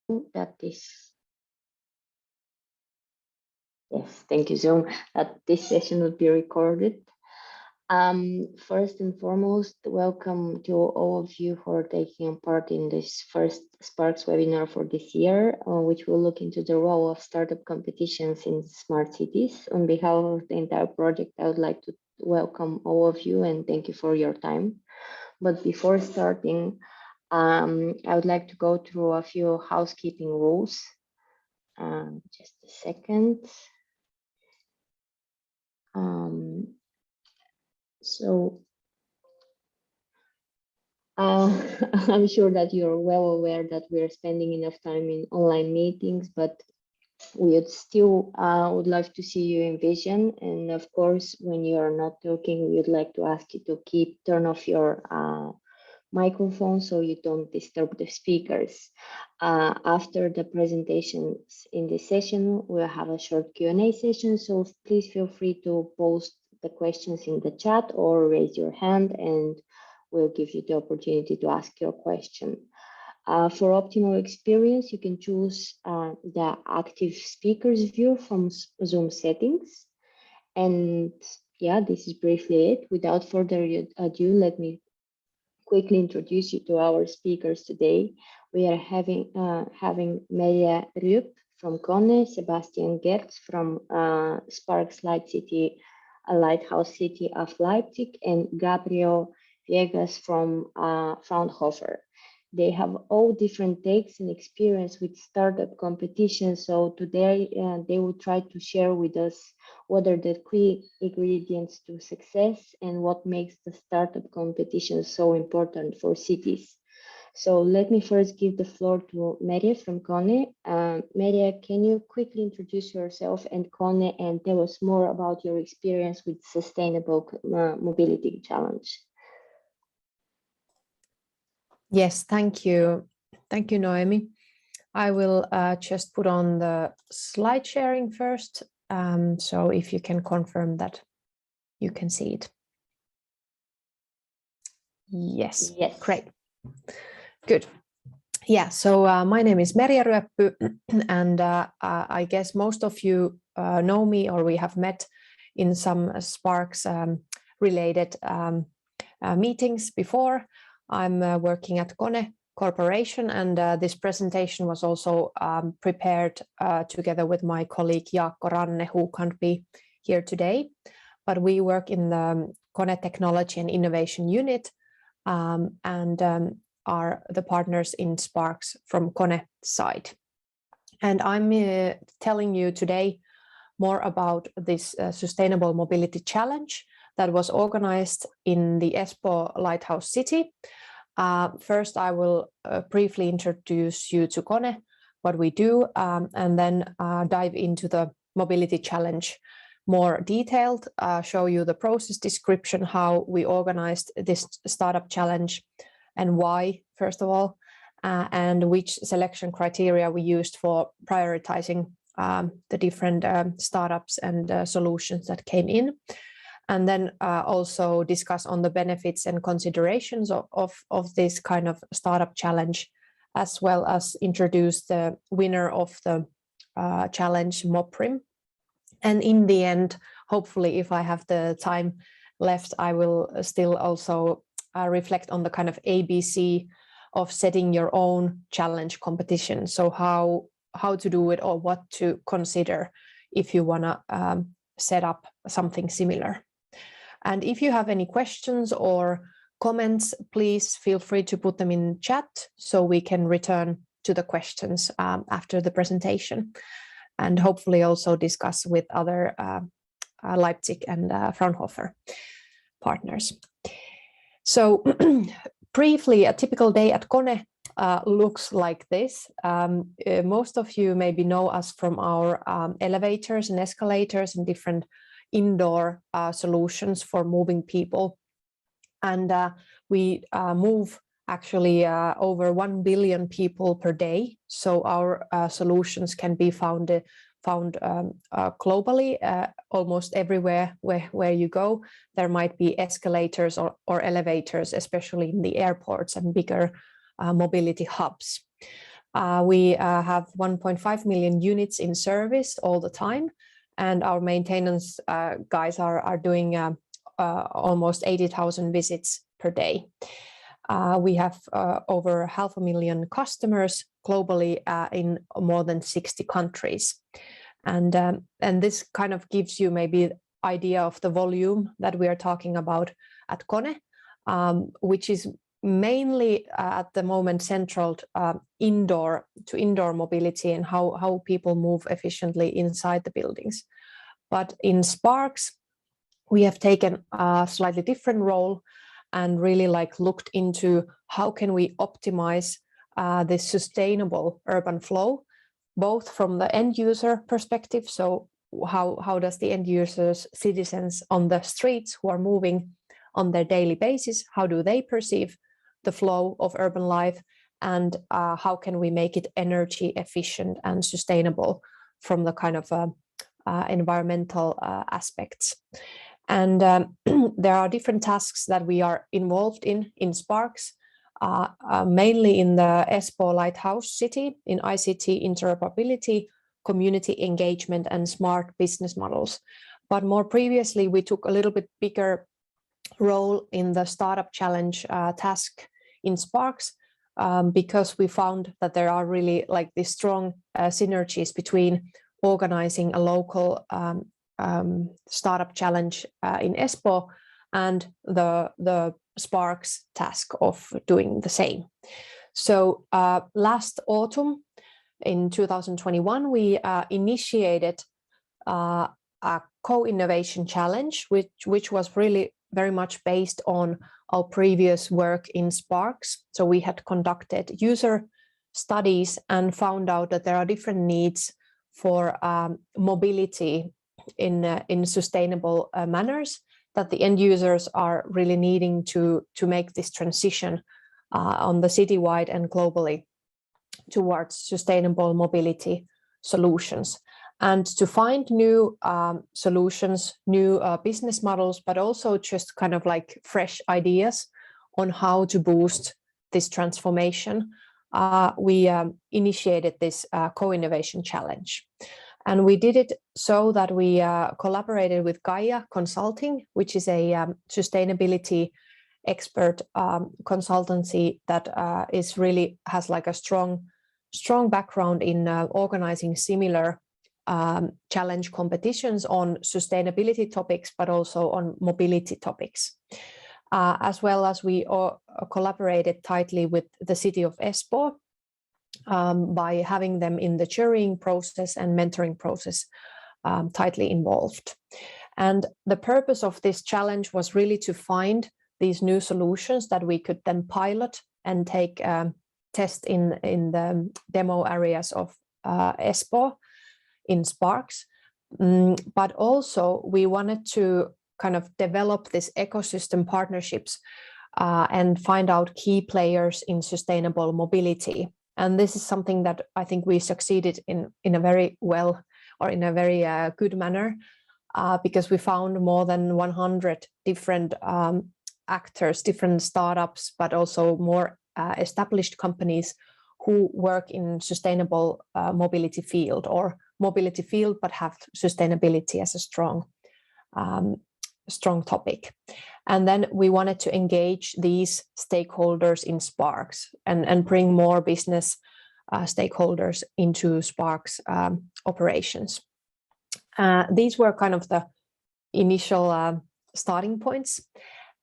that thank you, Zoom, that this session will be recorded. First and foremost, welcome to all of you who are taking part in this first SPARCS webinar for this year, which will look into the role of startup competitions in smart cities. On behalf of the entire project, I would like to welcome all of you and thank you for your time. But before starting, I would like to go through a few housekeeping rules. Just a second. I'm sure that you're well aware that we're spending enough time in online meetings, but we would still would love to see you in vision. And of course, when you are not talking, we would like to ask you to turn off your microphone so you don't disturb the speakers. After the presentations in this session, we'll have a short Q&A session, so please feel free to post the questions in the chat or raise your hand and we'll give you the opportunity to ask your question. For optimal experience, you can choose the active speakers view from Zoom settings. And yeah, this is briefly it. Without further ado, let me quickly introduce you to our speakers today. We are having Merja Ryp from KONE, Sebastian Gertz from SPARCS Lighthouse City of Leipzig, and Gabriel Viegas from Fraunhofer. They have all different takes and experience with startup competitions. So today they will try to share with us what are the key ingredients to success and what makes the startup competition so important for cities. So let me first give the floor to Merja from KONE. Merja, can you quickly introduce yourself and KONE and tell us more about your experience with Sustainable Mobility Challenge? Yes, thank you. Thank you, Noemi. I will just put on the slide sharing first. So if you can confirm that you can see it. Yes, great. Good. Yeah, so my name is Merja Ryp, and I guess most of you know me or we have met in some SPARCS related meetings before. I'm working at KONE Corporation, and this presentation was also prepared together with my colleague Jaakko Ranne, who can't be here today. But we work in the KONE Technology and Innovation Unit and are the partners in SPARCS from KONE side. And I'm telling you today more about this Sustainable Mobility Challenge that was organized in the Espoo Lighthouse City. First, I will briefly introduce you to KONE, what we do, and then dive into the Mobility Challenge more detailed, show you the process description, how we organized this startup challenge and why, first of all, and which selection criteria we used for prioritizing the different startups and solutions that came in. And then also discuss on the benefits and considerations of this kind of startup challenge, as well as introduce the winner of the challenge, Moprim. And in the end, hopefully, if I have the time left, I will still also reflect on the kind of ABC of setting your own challenge competition. So how to do it or what to consider if you want to set up something similar. And if you have any questions or comments, please feel free to put them in chat so we can return to the questions after the presentation, and hopefully also discuss with other Leipzig and Fraunhofer partners. So briefly, a typical day at KONE looks like this. Most of you maybe know us from our elevators and escalators and different indoor solutions for moving people. And we move actually over 1 billion people per day. So our solutions can be found globally, almost everywhere where you go. There might be escalators or elevators, especially in the airports and bigger mobility hubs. We have 1.5 million units in service all the time, and our maintenance guys are doing almost 80,000 visits per day. We have over 500,000 customers globally in more than 60 countries. And this kind of gives you maybe idea of the volume that we are talking about at KONE, which is mainly at the moment centered indoor mobility and how people move efficiently inside the buildings. But in SPARCS, we have taken a slightly different role and really looked into how can we optimize this sustainable urban flow, both from the end user perspective. So how does the end users, citizens on the streets who are moving on their daily basis, how do they perceive the flow of urban life, and how can we make it energy efficient and sustainable from the kind of environmental aspects. And there are different tasks that we are involved in SPARCS, mainly in the Espoo Lighthouse City, in ICT interoperability, community engagement, and smart business models. But more previously, we took a little bit bigger role in the Startup Challenge task in SPARCS, because we found that there are really these strong synergies between organizing a local startup challenge in Espoo and the SPARCS task of doing the same. So last autumn in 2021, we initiated a co-innovation challenge, which was really very much based on our previous work in SPARCS. So we had conducted user studies and found out that there are different needs for mobility in sustainable manners, that the end users are really needing to make this transition on the citywide and globally towards sustainable mobility solutions, and to find new solutions, new business models, but also just kind of fresh ideas on how to boost this transformation. We initiated this co-innovation challenge. And we did it so that we collaborated with Gaia Consulting, which is a sustainability expert consultancy that has a strong background in organizing similar challenge competitions on sustainability topics, but also on mobility topics. As well as we collaborated tightly with the City of Espoo by having them in the jurying process and mentoring process tightly involved. And the purpose of this challenge was really to find these new solutions that we could then pilot and take test in the demo areas of Espoo in SPARCS. But also we wanted to kind of develop this ecosystem partnerships and find out key players in sustainable mobility. And this is something that I think we succeeded in a very well, or in a very good manner, because we found more than 100 different actors, different startups, but also more established companies who work in sustainable mobility field, or mobility field, but have sustainability as a strong topic. And then we wanted to engage these stakeholders in SPARCS and bring more business stakeholders into SPARCS operations. These were kind of the initial starting points.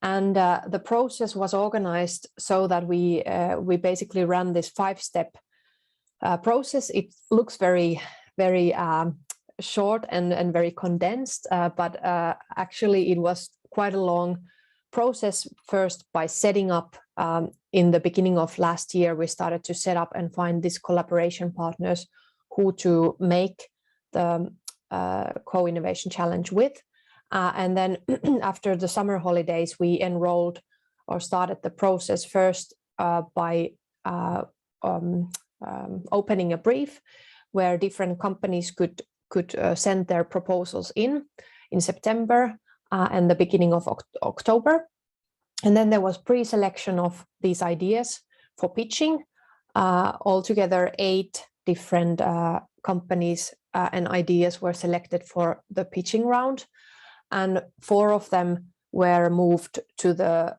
And the process was organized so that we basically ran this 5-step process. It looks very short and very condensed, but actually it was quite a long process. First, by setting up in the beginning of last year, we started to set up and find these collaboration partners who to make the co-innovation challenge with. And then after the summer holidays, we enrolled or started the process first by opening a brief where different companies could send their proposals in September and the beginning of October. And then there was pre-selection of these ideas for pitching. Altogether, 8 different companies and ideas were selected for the pitching round, and 4 of them were moved to the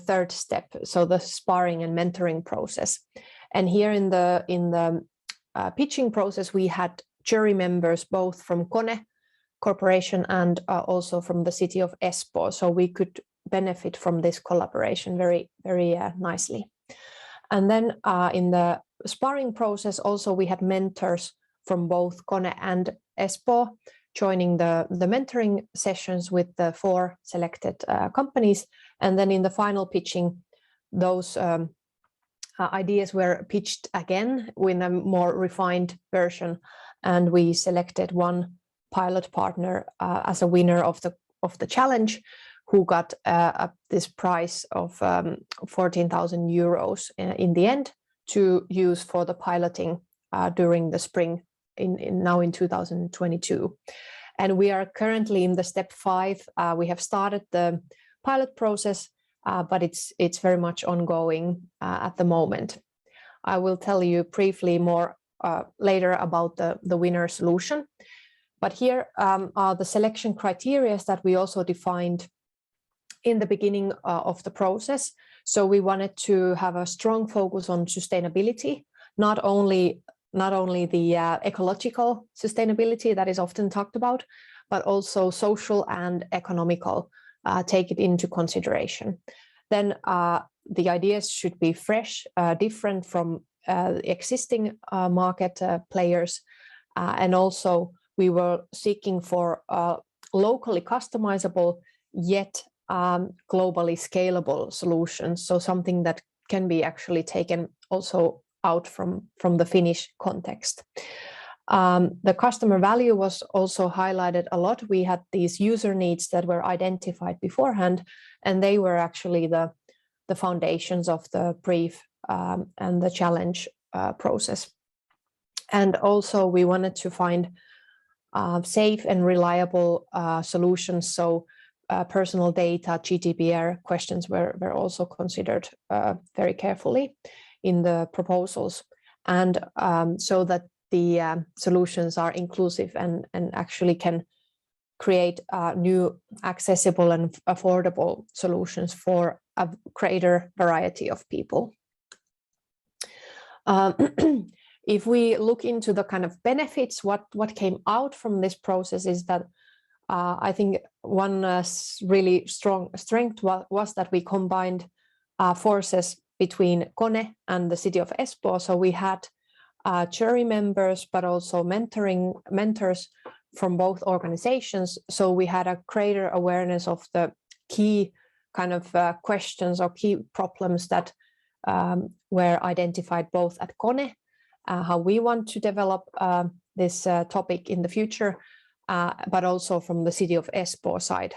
third step, so the sparring and mentoring process. And here in the pitching process, we had jury members both from KONE Corporation and also from the city of Espoo, so we could benefit from this collaboration very, very nicely. And then in the sparring process, also we had mentors from both KONE and Espoo joining the mentoring sessions with the 4 selected companies. And then in the final pitching, those ideas were pitched again with a more refined version, and we selected one pilot partner as a winner of the challenge, who got this prize of 14,000 euros in the end to use for the piloting during the spring now in 2022. And we are currently in the step 5. We have started the pilot process, but it's very much ongoing at the moment. I will tell you briefly more later about the winner solution. But here are the selection criteria that we also defined in the beginning of the process. So we wanted to have a strong focus on sustainability, not only the ecological sustainability that is often talked about, but also social and economical, take it into consideration. Then the ideas should be fresh, different from existing market players, and also we were seeking for locally customizable yet globally scalable solutions, so something that can be actually taken also out from the Finnish context. The customer value was also highlighted a lot. We had these user needs that were identified beforehand, and they were actually the foundations of the brief and the challenge process. And also we wanted to find safe and reliable solutions, so personal data, GDPR questions were also considered very carefully in the proposals, and so that the solutions are inclusive and actually can create new accessible and affordable solutions for a greater variety of people. If we look into the kind of benefits, what came out from this process is that I think one really strong strength was that we combined forces between KONE and the city of Espoo. So we had jury members, but also mentors from both organizations. So we had a greater awareness of the key kind of questions or key problems that were identified both at KONE, how we want to develop this topic in the future, but also from the city of Espoo side,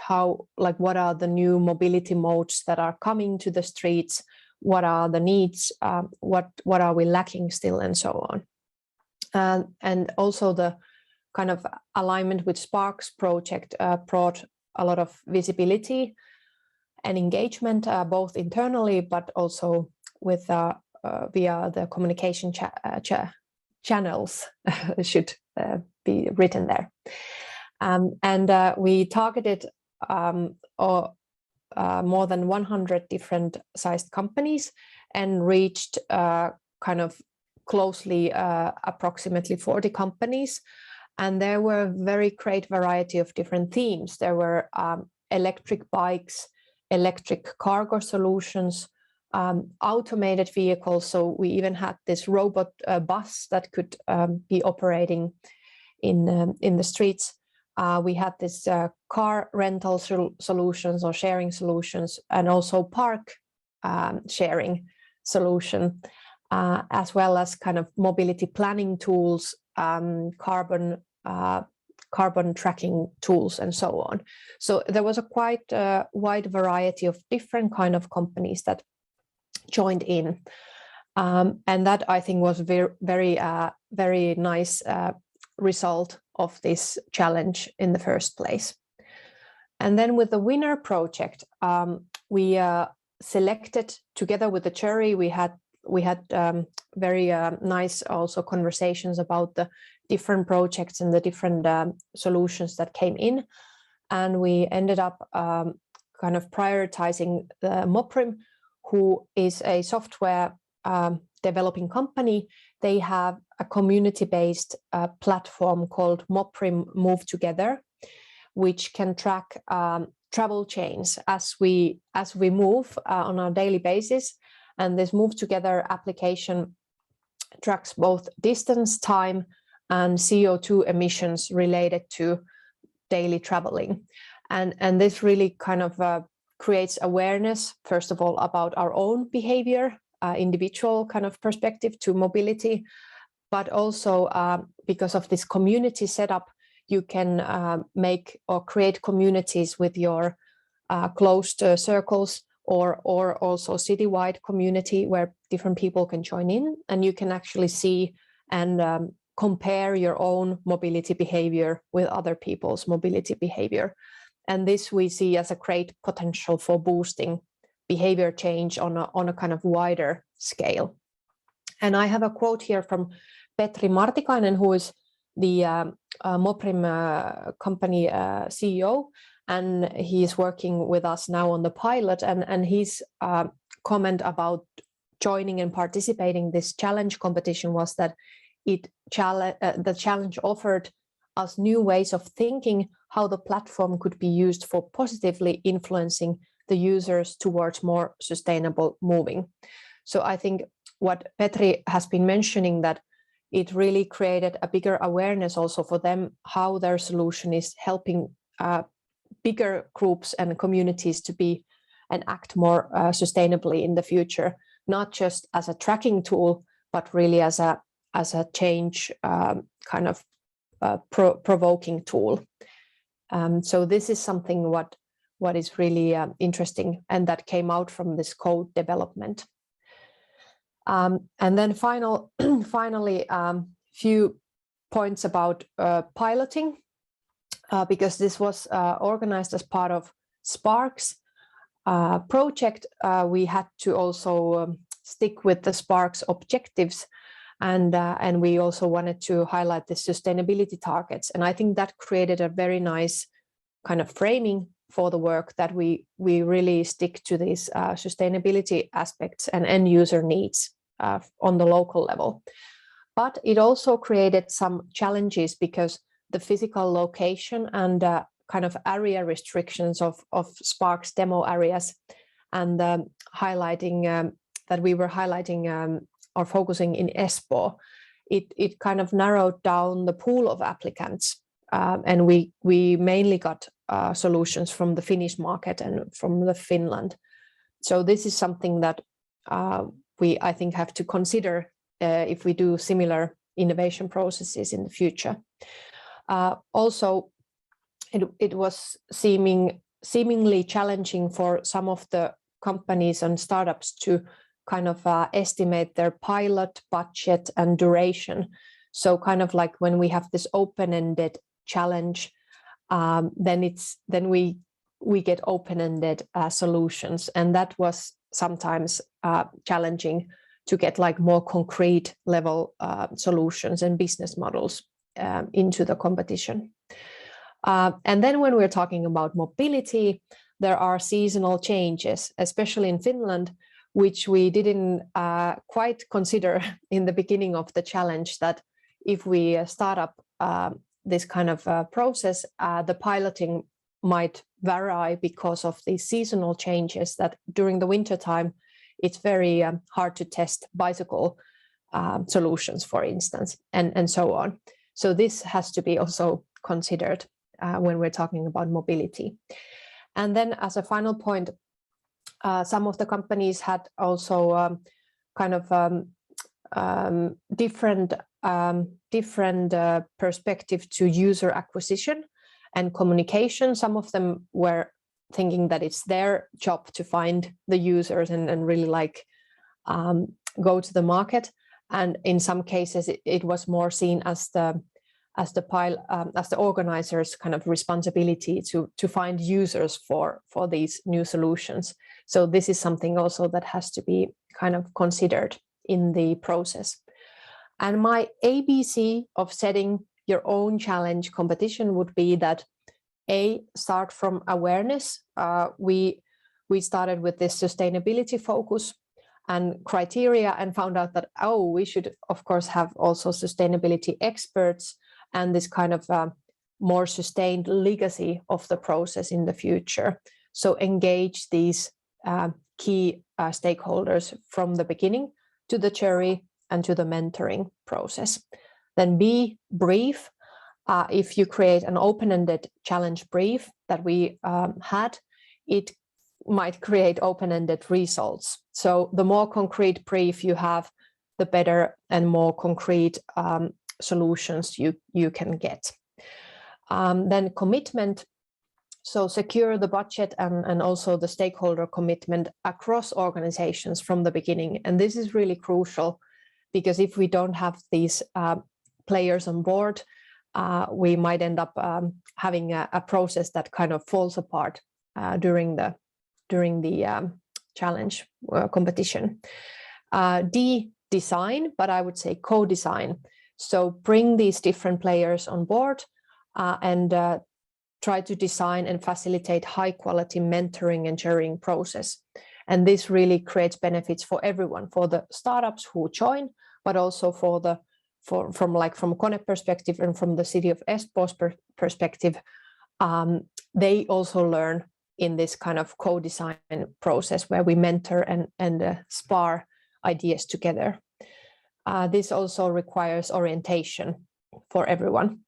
what are the new mobility modes that are coming to the streets, what are the needs, what are we lacking still, and so on. And also the kind of alignment with SPARCS project brought a lot of visibility and engagement, both internally, but also with via the communication channels should be written there. And we targeted more than 100 different sized companies and reached kind of closely approximately 40 companies. And there were a very great variety of different themes. There were electric bikes, electric cargo solutions, automated vehicles. So we even had this robot bus that could be operating in the streets. We had this car rental solutions or sharing solutions, and also park sharing solution, as well as kind of mobility planning tools, carbon tracking tools, and so on. So there was a quite wide variety of different kind of companies that joined in, and that I think was very nice result of this challenge in the first place. And then with the winner project, we selected together with the jury. We had we had very nice also conversations about the different projects and the different solutions that came in. And we ended up kind of prioritizing the Moprim, who is a software developing company. They have a community-based platform called Moprim Move Together, which can track travel chains as we move on a daily basis. And this Move Together application tracks both distance, time, and CO2 emissions related to daily traveling. And this really kind of creates awareness, first of all, about our own behavior, individual kind of perspective to mobility, but also because of this community setup, you can make or create communities with your closed circles, or also citywide community where different people can join in, and you can actually see and compare your own mobility behavior with other people's mobility behavior. And this we see as a great potential for boosting behavior change on a kind of wider scale. And I have a quote here from Petri Martikainen, who is the Moprim company CEO, and he is working with us now on the pilot. And his comment about joining and participating this challenge competition was that the challenge offered us new ways of thinking how the platform could be used for positively influencing the users towards more sustainable moving. So I think what Petri has been mentioning, that it really created a bigger awareness also for them how their solution is helping bigger groups and communities to be and act more sustainably in the future, not just as a tracking tool, but really as a change kind of provoking tool. So this is something what is really interesting, and that came out from this code development. And then finally, few points about piloting, because this was organized as part of SPARCS project. We had to also stick with the SPARCS objectives, and we also wanted to highlight the sustainability targets. And I think that created a very nice kind of framing for the work, that we really stick to these sustainability aspects and end user needs on the local level. But it also created some challenges because the physical location and kind of area restrictions of SPARCS demo areas, and highlighting that we were highlighting or focusing in Espoo, it kind of narrowed down the pool of applicants, and we mainly got solutions from the Finnish market and from the Finland. So this is something that we, I think, have to consider if we do similar innovation processes in the future. Also, it was seemingly challenging for some of the companies and startups to kind of estimate their pilot budget and duration. So kind of like when we have this open-ended challenge, then we get open-ended solutions, and that was sometimes challenging to get like more concrete level solutions and business models into the competition. And then when we're talking about mobility, there are seasonal changes, especially in Finland, which we didn't quite consider in the beginning of the challenge, that if we start up this kind of process, the piloting might vary because of the seasonal changes, that during the winter time, it's very hard to test bicycle solutions, for instance, and so on. So this has to be also considered when we're talking about mobility. And then as a final point, some of the companies had also kind of different perspective to user acquisition and communication. Some of them were thinking that it's their job to find the users and really like go to the market. And in some cases, it was more seen as the organizers' kind of responsibility to find users for these new solutions. So this is something also that has to be kind of considered in the process. And my ABC of setting your own challenge competition would be that A, start from awareness. We started with this sustainability focus and criteria and found out that, oh, we should, of course, have also sustainability experts and this kind of more sustained legacy of the process in the future. So engage these key stakeholders from the beginning to the jury and to the mentoring process. Then B, brief. If you create an open-ended challenge brief that we had, it might create open-ended results. So the more concrete brief you have, the better and more concrete solutions you can get. Then commitment. So secure the budget and also the stakeholder commitment across organizations from the beginning. And this is really crucial because if we don't have these players on board, we might end up having a process that kind of falls apart during the challenge competition. D, design, but I would say co-design. So bring these different players on board and try to design and facilitate high quality mentoring and jurying process. And this really creates benefits for everyone, for the startups who join, but also from KONE perspective and from the City of Espo's perspective, they also learn in this kind of co-design process where we mentor and spar ideas together. This also requires orientation for everyone.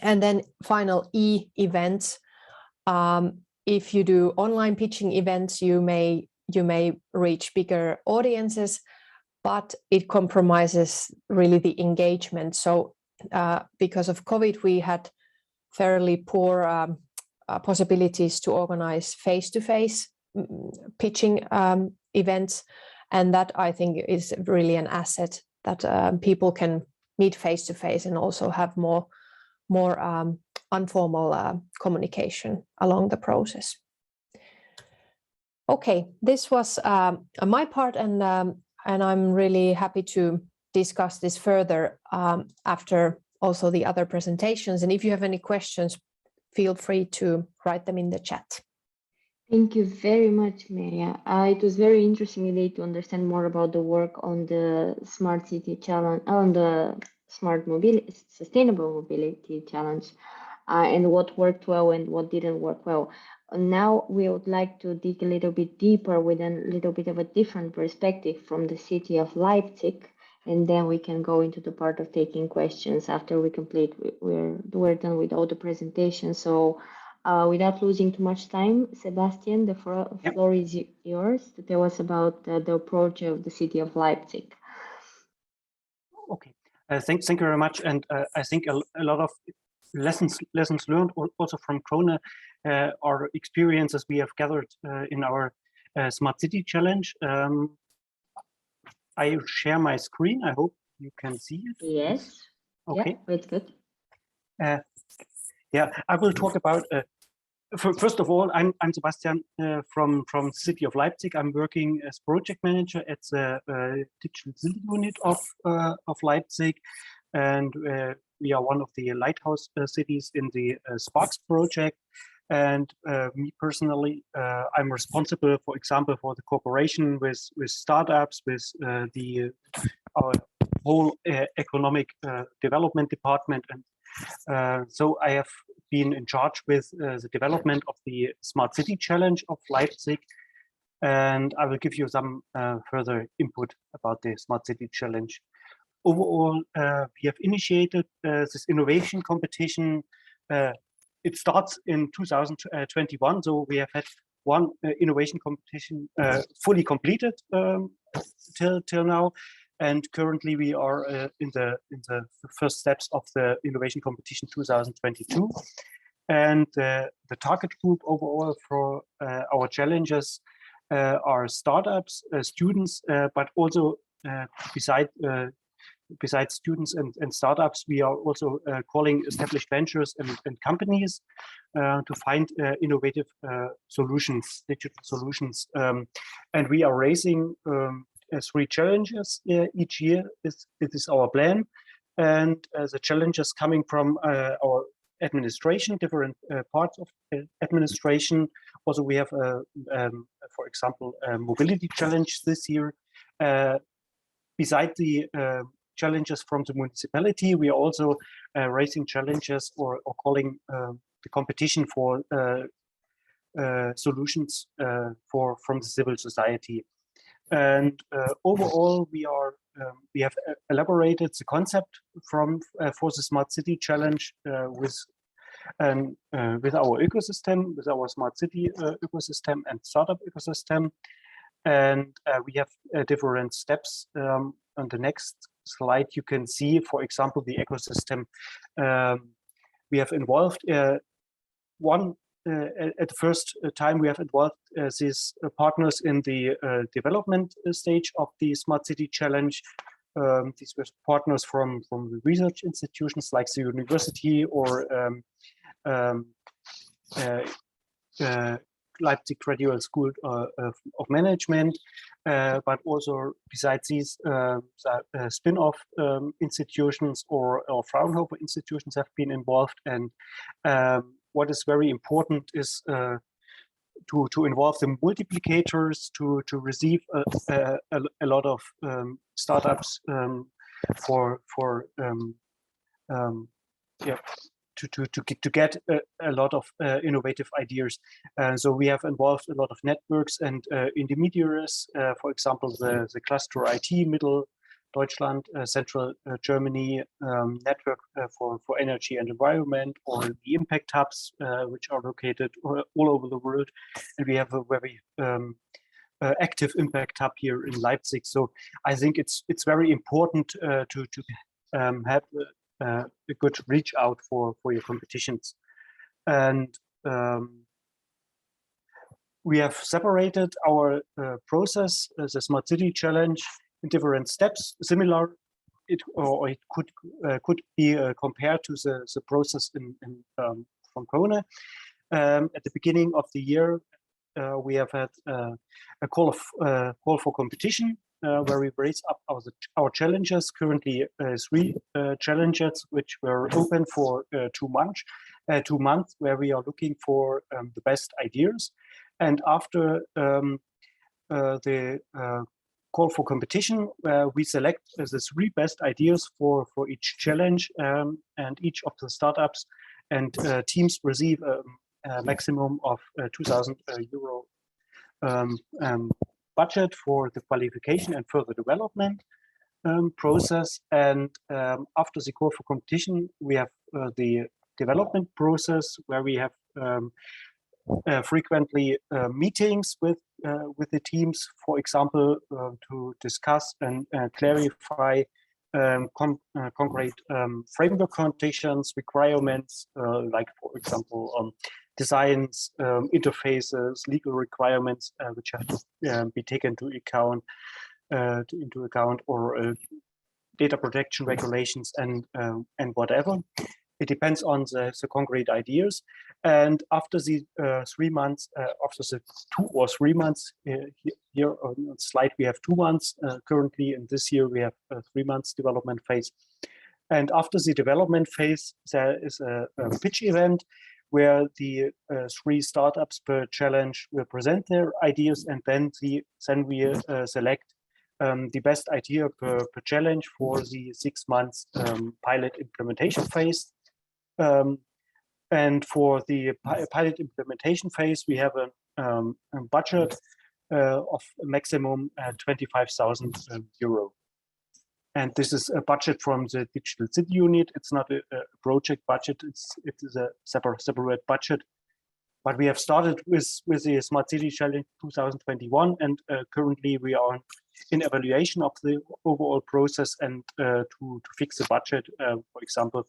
And then final E, events. If you do online pitching events, you may reach bigger audiences, but it compromises really the engagement. So because of COVID, we had fairly poor possibilities to organize face-to-face pitching events. And that I think is really an asset that people can meet face-to-face and also have more informal communication along the process. Okay, this was my part, and I'm really happy to discuss this further after also the other presentations. And if you have any questions, feel free to write them in the chat. Thank you very much, Maria. It was very interesting today to understand more about the work on the Smart City Challenge, on the Sustainable Mobility Challenge, and what worked well and what didn't work well. Now we would like to dig a little bit deeper with a little bit of a different perspective from the City of Leipzig, and then we can go into the part of taking questions after we complete. We're done with all the presentations. So without losing too much time, Sebastian, the floor is yours to tell us about the approach of the City of Leipzig. Okay, thank you very much. And I think a lot of lessons learned also from KONE are experiences we have gathered in our Smart City Challenge. I share my screen. I hope you can see it. Yes. Okay. Yeah, it's good. Yeah, I will talk about. First of all, I'm Sebastian from City of Leipzig. I'm working as project manager at the digital city unit of Leipzig, and we are one of the lighthouse cities in the SPARCS project. And me personally, I'm responsible, for example, for the cooperation with startups, with our whole economic development department, and so I have been in charge with the development of the Smart City Challenge of Leipzig, and I will give you some further input about the Smart City Challenge. Overall, we have initiated this innovation competition. It starts in 2021, so we have had one innovation competition fully completed till now, and currently we are in the first steps of the innovation competition 2022. And the target group overall for our challenges are startups, students, but also besides students and startups, we are also calling established ventures and companies to find innovative solutions, digital solutions. And we are raising 3 challenges each year. It is our plan, and the challenges coming from our administration, different parts of administration. Also, we have, for example, a mobility challenge this year. Beside the challenges from the municipality, we are also raising challenges or calling the competition for solutions from the civil society. And overall, we have elaborated the concept for the Smart City Challenge with our ecosystem, with our Smart City ecosystem and startup ecosystem. And we have different steps. On the next slide, you can see, for example, the ecosystem. We have involved at the first time we have involved these partners in the development stage of the Smart City Challenge. These were partners from the research institutions like the university or Leipzig Graduate School of Management, but also besides these spin-off institutions or Fraunhofer institutions have been involved. And what is very important is to involve the multiplicators, to receive a lot of startups to get a lot of innovative ideas. So we have involved a lot of networks and intermediaries, for example, the cluster IT, Middle Deutschland, Central Germany network for energy and environment, or the impact hubs, which are located all over the world. And we have a very active impact hub here in Leipzig. So I think it's very important to have a good reach out for your competitions. And we have separated our process as a Smart City Challenge in different steps. Similar, it could be compared to the process from KONE. At the beginning of the year, we have had a call for competition, where we raise up our challenges. Currently, 3 challenges which were open for 2 months. 2 months, where we are looking for the best ideas. And after the call for competition, we select the 3 best ideas for each challenge, and each of the startups and teams receive a maximum of 2,000 euro budget for the qualification and further development process. And after the call for competition, we have the development process, where we have frequently meetings with the teams, for example, to discuss and clarify concrete framework conditions, requirements, like, for example, designs, interfaces, legal requirements, which have to be taken into account, or data protection regulations and whatever. It depends on the concrete ideas. And after the 3 months, after the 2 or 3 months, here on the slide we have 2 months currently, and this year we have 3 months development phase. And after the development phase, there is a pitch event where the 3 startups per challenge will present their ideas, and then we select the best idea per challenge for the 6 months pilot implementation phase. And for the pilot implementation phase, we have a budget of maximum 25,000 euro. And this is a budget from the Digital City Unit. It's not a project budget. It is a separate budget. But we have started with the Smart City Challenge 2021, and currently we are in evaluation of the overall process and to fix the budget, for example,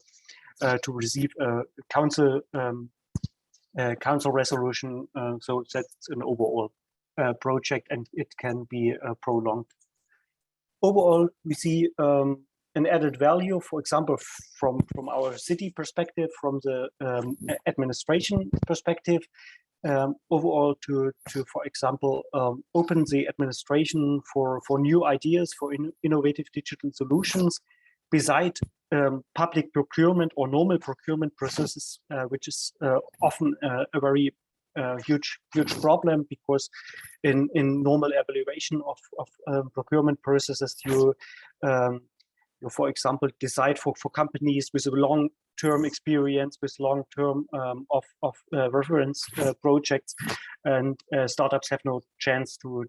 to receive a council resolution. So that's an overall project, and it can be prolonged. Overall, we see an added value, for example, from our city perspective, from the administration perspective. overall to for example, open the administration for new ideas, for innovative digital solutions, beside public procurement or normal procurement processes, which is often a very huge problem, because in normal evaluation of procurement processes, you for example decide for companies with a long-term experience, with long-term of reference projects, and startups have no chance to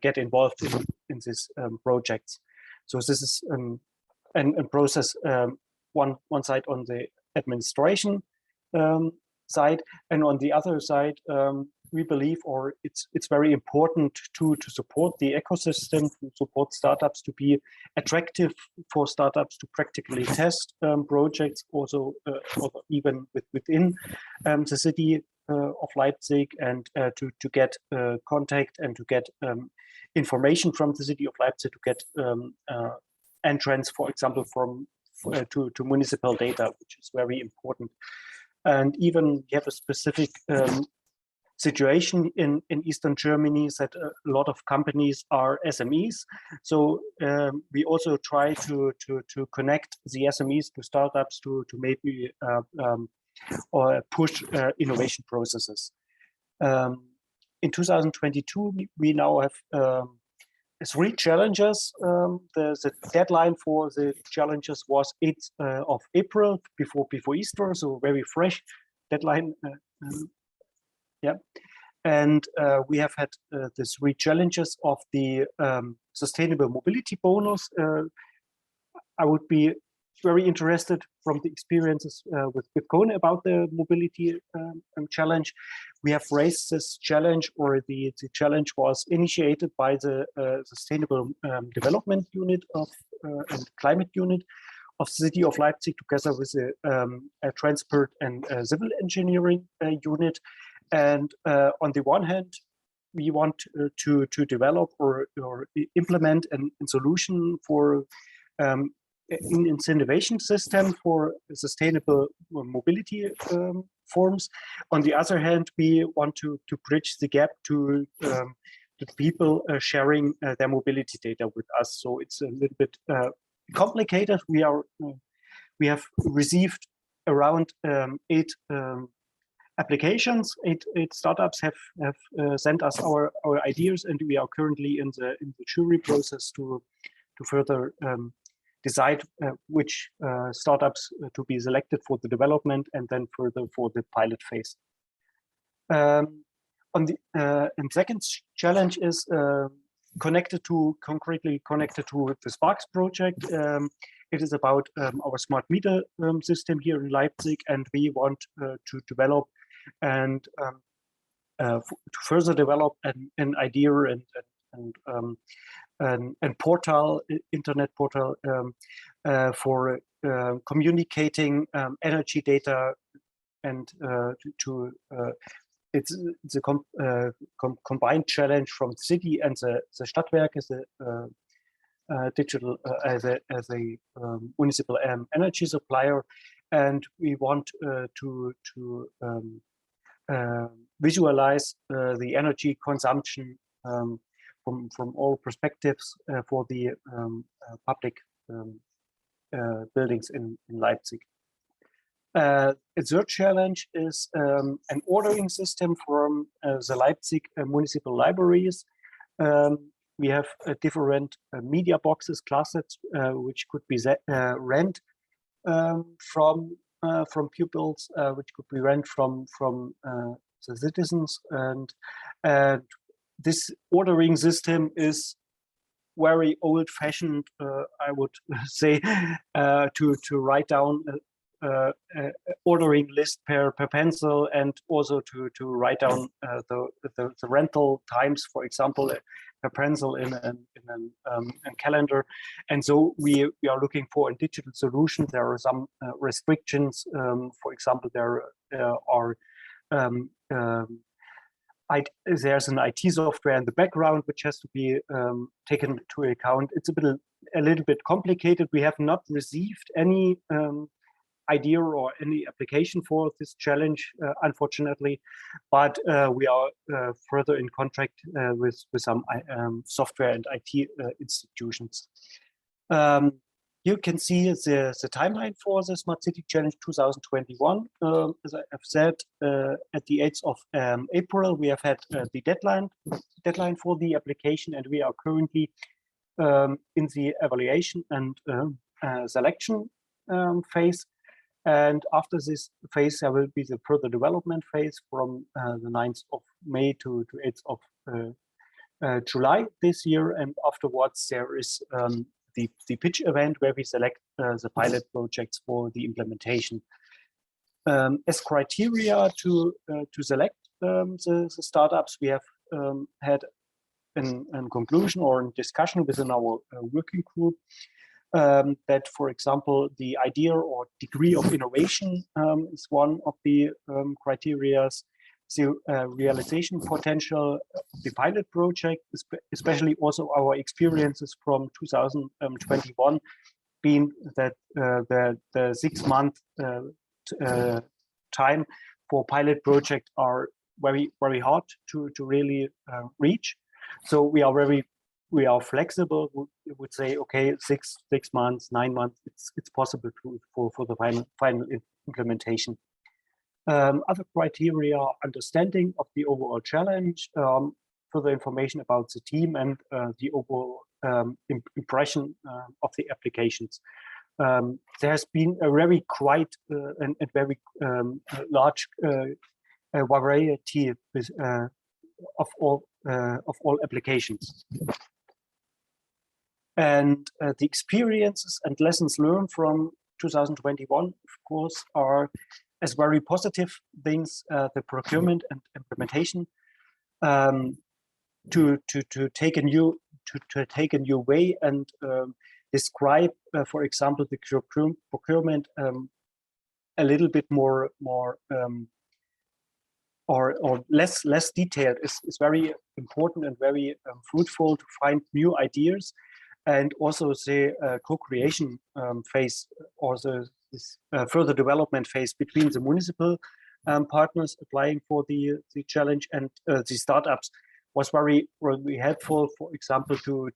get involved in these projects. So this is a process, one side on the administration side, and on the other side, we believe, or it's very important to support the ecosystem, to support startups, to be attractive for startups to practically test projects, also even within the city of Leipzig, and to get contact and to get information from the city of Leipzig, to get entrance, for example, to municipal data, which is very important. And even we have a specific situation in Eastern Germany, that a lot of companies are SMEs. So we also try to connect the SMEs to startups to maybe or push innovation processes. In 2022, we now have 3 challenges. The deadline for the challenges was 8th of April, before Easter, so very fresh deadline. Yeah, and we have had the 3 challenges of the sustainable mobility bonus. I would be very interested from the experiences with KONE about the mobility challenge. We have raised this challenge, or the challenge was initiated by the Sustainable Development Unit and Climate Unit of the City of Leipzig, together with a Transport and Civil Engineering Unit. And on the one hand, we want to develop or implement a solution for an incentivation system for sustainable mobility forms. On the other hand, we want to bridge the gap to people sharing their mobility data with us. So it's a little bit complicated. We have received around 8 applications. 8 startups have sent us our ideas, and we are currently in the jury process to further decide which startups to be selected for the development, and then further for the pilot phase. On the and second challenge is concretely connected to the SPARCS project. It is about our smart meter system here in Leipzig, and we want to develop and to further develop an idea and portal, internet portal for communicating energy data, and it's a combined challenge from the city and the Stadtwerke as a digital as a municipal energy supplier, and we want to visualize the energy consumption from all perspectives for the public buildings in Leipzig. A third challenge is an ordering system from the Leipzig municipal libraries. We have different media boxes, closets, which could be rent from pupils, which could be rent from the citizens, and this ordering system is very old-fashioned, I would say, to write down ordering list per pencil, and also to write down the rental times, for example, per pencil in a calendar. And so we are looking for a digital solution. There are some restrictions. For example, there are there's an IT software in the background which has to be taken into account. It's a little bit complicated. We have not received any idea or any application for this challenge, unfortunately, but we are further in contact with some software and IT institutions. You can see the timeline for the Smart City Challenge 2021. As I have said, at the 8th of April, we have had the deadline for the application, and we are currently in the evaluation and selection phase. And after this phase, there will be the further development phase from the 9th of May to 8th of July this year. And afterwards, there is the pitch event where we select the pilot projects for the implementation. As criteria to select the startups, we have had a conclusion or a discussion within our working group that, for example, the idea or degree of innovation is one of the criteria. The realization potential of the pilot project, especially also our experiences from 2021, being that the 6-month time for pilot project are very hard to really reach. So we are flexible. We would say, okay, 6 months, 9 months, it's possible for the final implementation. Other criteria: understanding of the overall challenge, further information about the team, and the overall impression of the applications. There has been a very quite and very large variety of all applications. And the experiences and lessons learned from 2021, of course, are as very positive things, the procurement and implementation, to take a new way and describe, for example, the procurement a little bit more or less detailed is very important and very fruitful to find new ideas. And also the co-creation phase, or this further development phase between the municipal partners applying for the challenge and the startups was very helpful. For example, to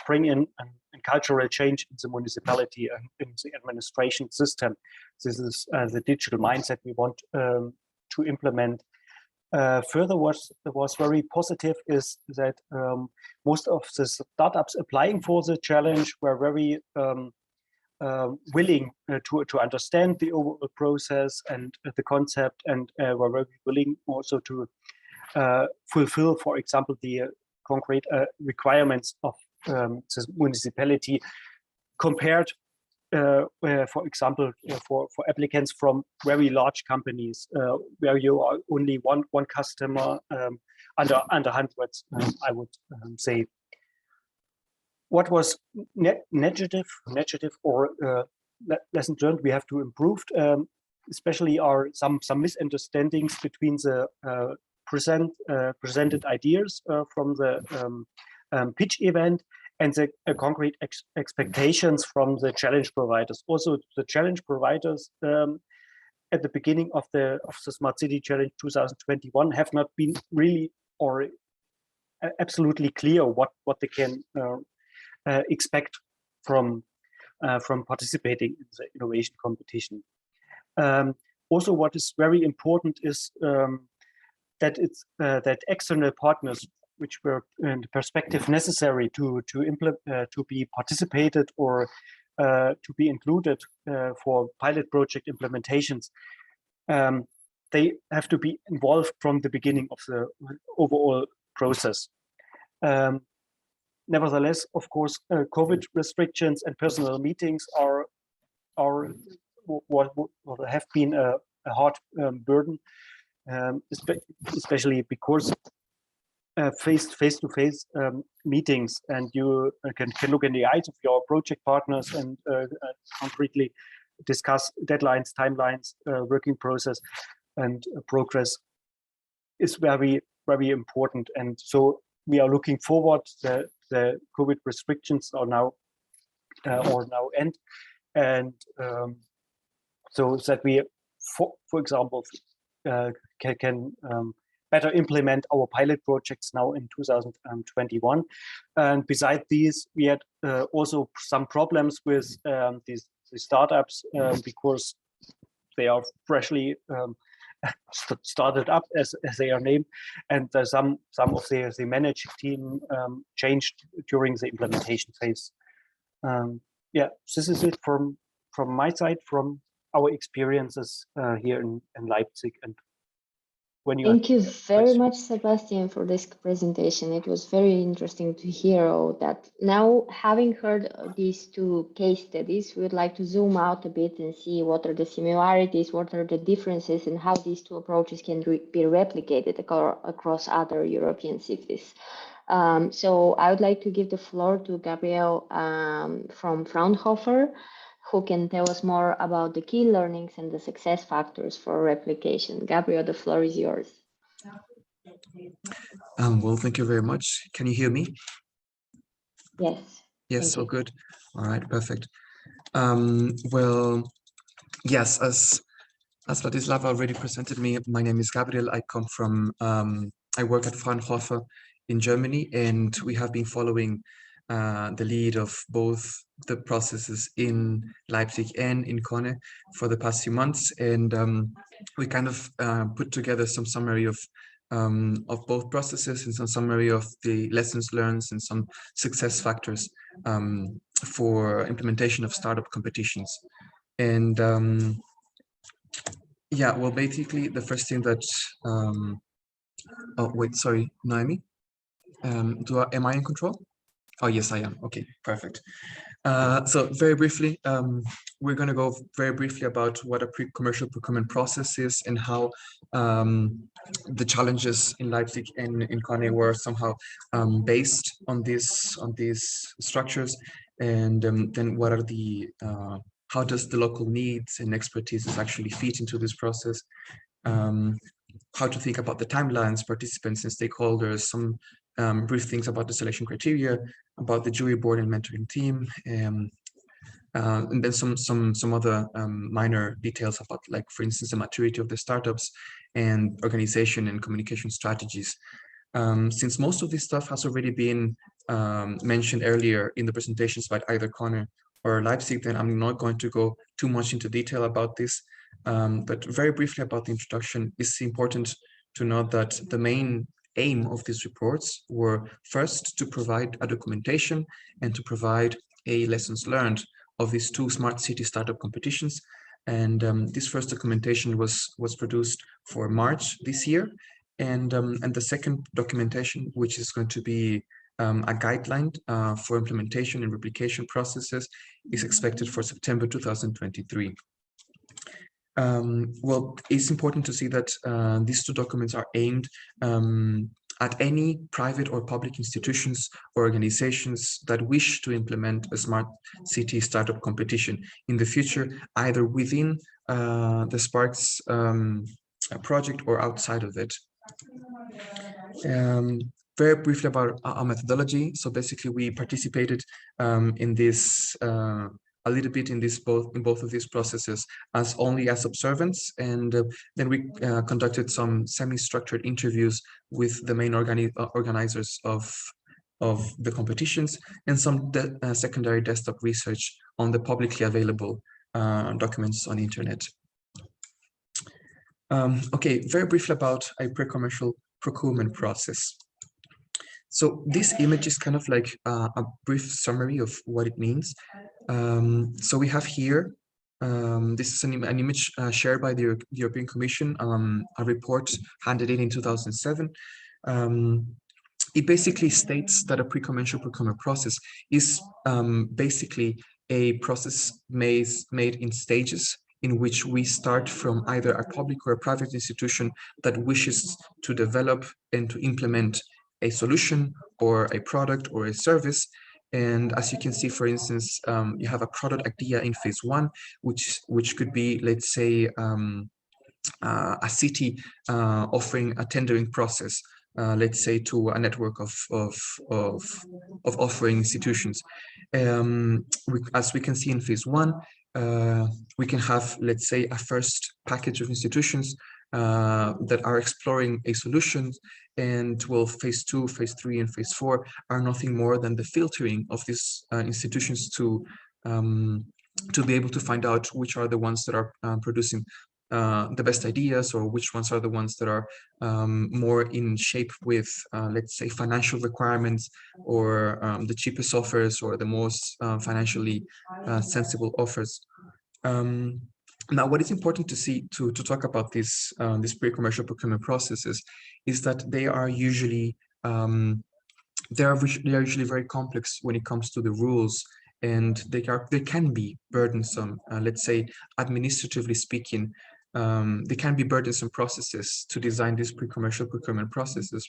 bring in a cultural change in the municipality and in the administration system. This is the digital mindset we want to implement. Further, what was very positive is that most of the startups applying for the challenge were very willing to understand the overall process and the concept, and were very willing also to fulfill, for example, the concrete requirements of the municipality, compared, for example, for applicants from very large companies, where you are only one customer, under hundreds, I would say. What was negative or lesson learned we have to improve, especially are some misunderstandings between the presented ideas from the pitch event and the concrete expectations from the challenge providers. Also, the challenge providers at the beginning of the Smart City Challenge 2021 have not been really or absolutely clear what they can expect from participating in the innovation competition. Also, what is very important is that it's that external partners, which were in the perspective necessary to be participated or to be included for pilot project implementations, they have to be involved from the beginning of the overall process. Nevertheless, of course, COVID restrictions and personal meetings are what have been a hard burden, especially because face-to-face meetings, and you can look in the eyes of your project partners and concretely discuss deadlines, timelines, working process, and progress is very important. And so we are looking forward that the COVID restrictions are now end, and so that we, for example, can better implement our pilot projects now in 2021. And besides these, we had also some problems with these startups because they are freshly started up, as they are named, and some of the management team changed during the implementation phase. Yeah, this is it from my side, from our experiences here in Leipzig. And when you Thank you very much, Sebastian, for this presentation. It was very interesting to hear all that. Now, having heard these two case studies, we would like to zoom out a bit and see what are the similarities, what are the differences, and how these two approaches can be replicated across other European cities. So I would like to give the floor to Gabriel from Fraunhofer, who can tell us more about the key learnings and the success factors for replication. Gabriel, the floor is yours. Well, thank you very much. Can you hear me? Yes. Yes, so good. All right, perfect. Well, yes, as Ladislava already presented me, my name is Gabriel. I come from, I work at Fraunhofer in Germany, and we have been following the lead of both the processes in Leipzig and in KONE for the past few months, and we kind of put together some summary of both processes and some summary of the lessons learned and some success factors for implementation of startup competitions. And yeah, well, basically the first thing that oh wait, sorry, Naomi, am I in control? Oh, yes, I am. Okay, perfect. So very briefly, we're going to go very briefly about what a pre-commercial procurement process is and how the challenges in Leipzig and in KONE were somehow based on these structures, and then what are the how does the local needs and expertise actually fit into this process? How to think about the timelines, participants and stakeholders, some brief things about the selection criteria, about the jury board and mentoring team, and then some other minor details about, like, for instance, the maturity of the startups and organization and communication strategies. Since most of this stuff has already been mentioned earlier in the presentations by either KONE or Leipzig, then I'm not going to go too much into detail about this. But very briefly about the introduction, it's important to note that the main aim of these reports were first to provide a documentation and to provide a lessons learned of these two smart city startup competitions. And this first documentation was produced for March this year. And the second documentation, which is going to be a guideline for implementation and replication processes, is expected for September 2023. Well, it's important to see that these two documents are aimed at any private or public institutions or organizations that wish to implement a smart city startup competition in the future, either within the SPARCS project or outside of it. Very briefly about our methodology. So basically, we participated in this a little bit in both of these processes as only as observants, and then we conducted some semi-structured interviews with the main organizers of the competitions, and some secondary desktop research on the publicly available documents on the internet. Okay, very briefly about a pre-commercial procurement process. So this image is kind of like a brief summary of what it means. So we have here, this is an image shared by the European Commission, a report handed in 2007. It basically states that a pre-commercial procurement process is basically a process made in stages, in which we start from either a public or a private institution that wishes to develop and to implement a solution or a product or a service. And as you can see, for instance, you have a product idea in phase one, which could be, let's say, a city offering a tendering process, let's say, to a network of offering institutions. As we can see in phase one, we can have, let's say, a first package of institutions that are exploring a solution, and well, phase 2, phase 3, and phase 4 are nothing more than the filtering of these institutions to be able to find out which are the ones that are producing the best ideas, or which ones are the ones that are more in shape with, let's say, financial requirements, or the cheapest offers, or the most financially sensible offers. Now, what is important to see to talk about these pre-commercial procurement processes is that they are usually very complex when it comes to the rules, and they can be burdensome. Let's say, administratively speaking, they can be burdensome processes to design these pre-commercial procurement processes.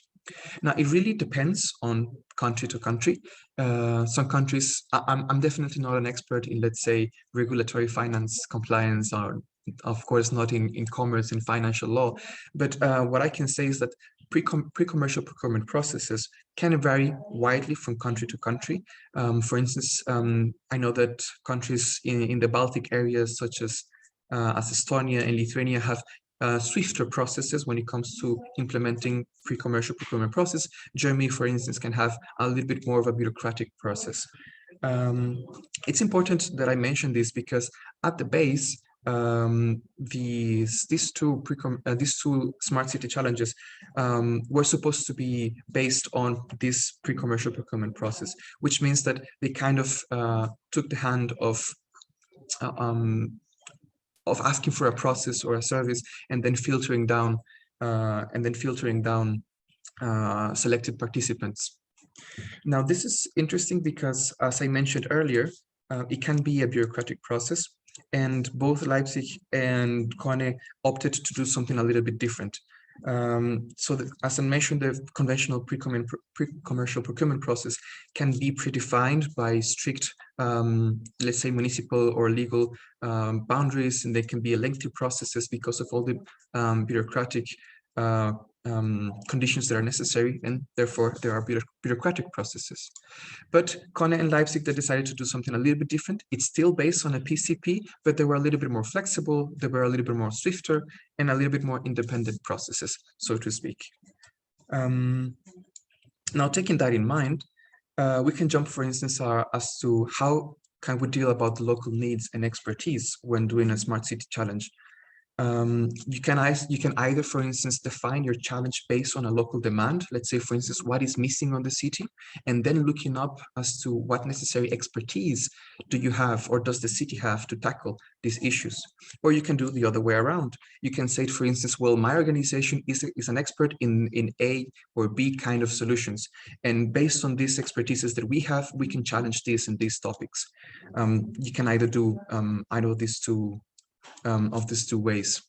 Now, it really depends on country to country. Some countries, I'm definitely not an expert in, let's say, regulatory finance compliance, or of course not in commerce and financial law, but what I can say is that pre-commercial procurement processes can vary widely from country to country. For instance, I know that countries in the Baltic areas, such as Estonia and Lithuania, have swifter processes when it comes to implementing pre-commercial procurement process. Germany, for instance, can have a little bit more of a bureaucratic process. It's important that I mention this because at the base, these two smart city challenges were supposed to be based on this pre-commercial procurement process, which means that they kind of took the hand of asking for a process or a service, and then filtering down selected participants. Now, this is interesting because, as I mentioned earlier, it can be a bureaucratic process, and both Leipzig and KONE opted to do something a little bit different. So that, as I mentioned, the conventional pre-commercial procurement process can be predefined by strict, let's say, municipal or legal boundaries, and they can be lengthy processes because of all the bureaucratic conditions that are necessary, and therefore there are bureaucratic processes. But KONE and Leipzig, they decided to do something a little bit different. It's still based on a PCP, but they were a little bit more flexible, they were a little bit more swifter, and a little bit more independent processes, so to speak. Now, taking that in mind, we can jump, for instance, as to how can we deal about the local needs and expertise when doing a smart city challenge. You can either, for instance, define your challenge based on a local demand. Let's say, for instance, what is missing on the city, and then looking up as to what necessary expertise do you have, or does the city have, to tackle these issues. Or you can do the other way around. You can say, for instance, well, my organization is an expert in A or B kind of solutions, and based on these expertises that we have, we can challenge this and these topics. You can either do either of these two ways.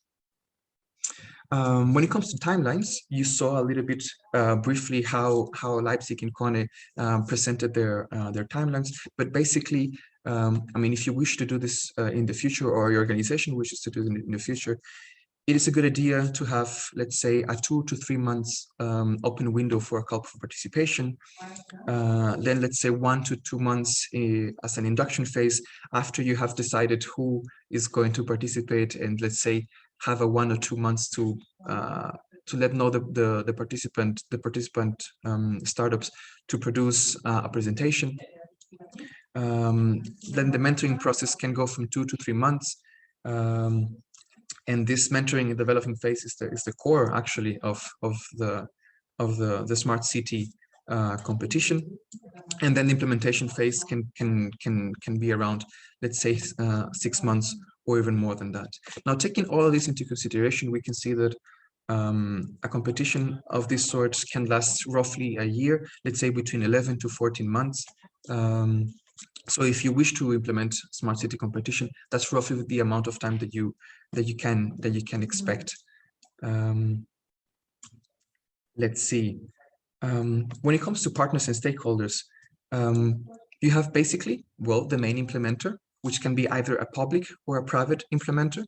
When it comes to timelines, you saw a little bit briefly how Leipzig and KONE presented their timelines. But basically, I mean, if you wish to do this in the future, or your organization wishes to do it in the future, it is a good idea to have, let's say, a 2 to 3 months open window for a call for participation. Then let's say 1 to 2 months as an induction phase after you have decided who is going to participate, and let's say have a 1 or 2 months to let know the participant startups to produce a presentation. Then the mentoring process can go from 2 to 3 months. And this mentoring and development phase is the core, actually, of the smart city competition. And then the implementation phase can be around, let's say, 6 months or even more than that. Now, taking all of this into consideration, we can see that a competition of this sort can last roughly a year, let's say between 11 to 14 months. So if you wish to implement smart city competition, that's roughly the amount of time that you can expect. Let's see. When it comes to partners and stakeholders, you have basically, well, the main implementer, which can be either a public or a private implementer.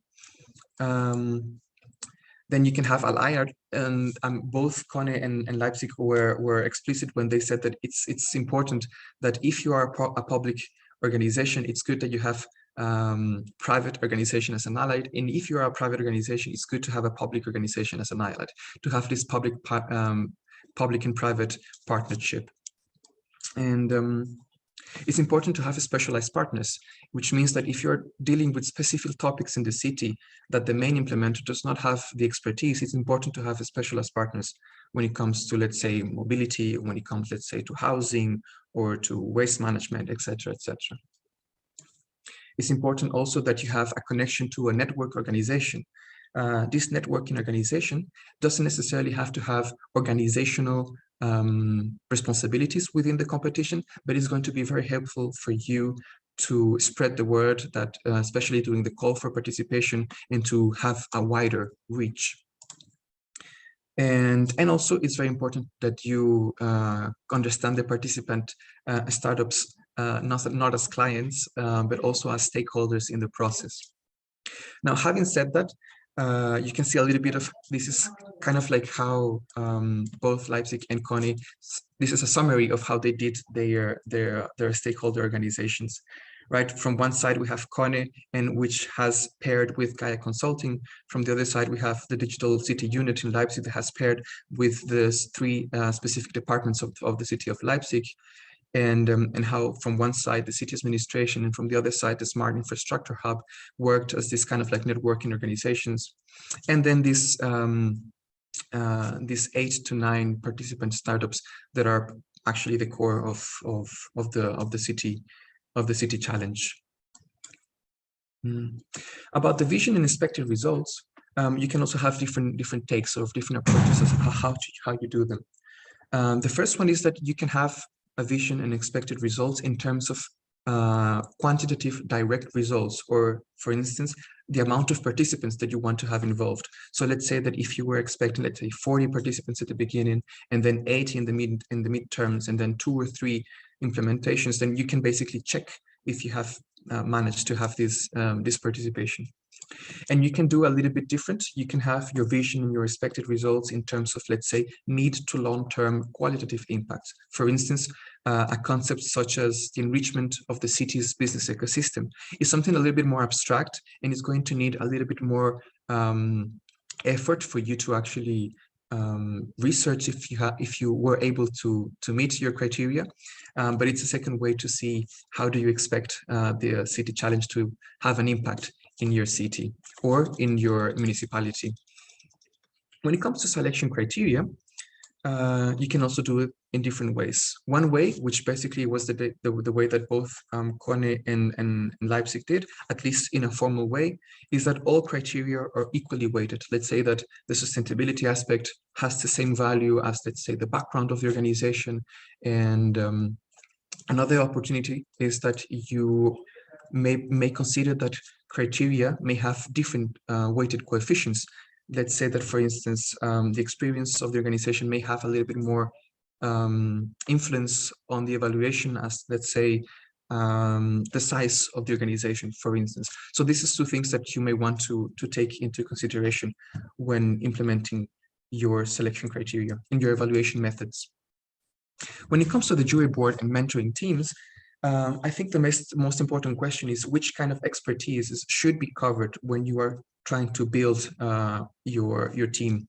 Then you can have allied, and both KONE and Leipzig were explicit when they said that it's important that if you are a public organization, it's good that you have private organization as an ally. And if you are a private organization, it's good to have a public organization as an ally, to have this public and private partnership. And it's important to have specialized partners, which means that if you're dealing with specific topics in the city that the main implementer does not have the expertise, it's important to have specialized partners when it comes to, let's say, mobility, when it comes, let's say, to housing or to waste management, etc., etc. It's important also that you have a connection to a network organization. This networking organization doesn't necessarily have to have organizational responsibilities within the competition, but it's going to be very helpful for you to spread the word that, especially during the call for participation, and to have a wider reach. And also it's very important that you understand the participant startups not as clients, but also as stakeholders in the process. Now, having said that, you can see a little bit of, this is kind of like how both Leipzig and KONE, this is a summary of how they did their stakeholder organizations, right? From one side, we have KONE, and which has paired with Gaia Consulting. From the other side, we have the Digital City Unit in Leipzig that has paired with the three specific departments of the City of Leipzig. And how from one side the city administration and from the other side the Smart Infrastructure Hub worked as this kind of like networking organizations. And then these 8 to 9 participant startups that are actually the core of the city challenge. About the vision and expected results, you can also have different takes or different approaches of how you do them. The first one is that you can have a vision and expected results in terms of quantitative direct results, or for instance, the amount of participants that you want to have involved. So let's say that if you were expecting, let's say 40 participants at the beginning, and then 80 in the midterms, and then 2 or 3 implementations, then you can basically check if you have managed to have this participation. And you can do a little bit different. You can have your vision and your expected results in terms of, let's say, mid to long-term qualitative impacts. For instance, a concept such as the enrichment of the city's business ecosystem is something a little bit more abstract, and it's going to need a little bit more effort for you to actually research if you were able to meet your criteria. But it's a second way to see how do you expect the city challenge to have an impact in your city or in your municipality. When it comes to selection criteria, you can also do it in different ways. One way, which basically was the way that both KONE and Leipzig did, at least in a formal way, is that all criteria are equally weighted. Let's say that the sustainability aspect has the same value as, let's say, the background of the organization. And another opportunity is that you may consider that criteria may have different weighted coefficients. Let's say that, for instance, the experience of the organization may have a little bit more influence on the evaluation as, let's say, the size of the organization, for instance. So this is 2 things that you may want to take into consideration when implementing your selection criteria and your evaluation methods. When it comes to the jury board and mentoring teams, I think the most important question is which kind of expertise should be covered when you are trying to build your team.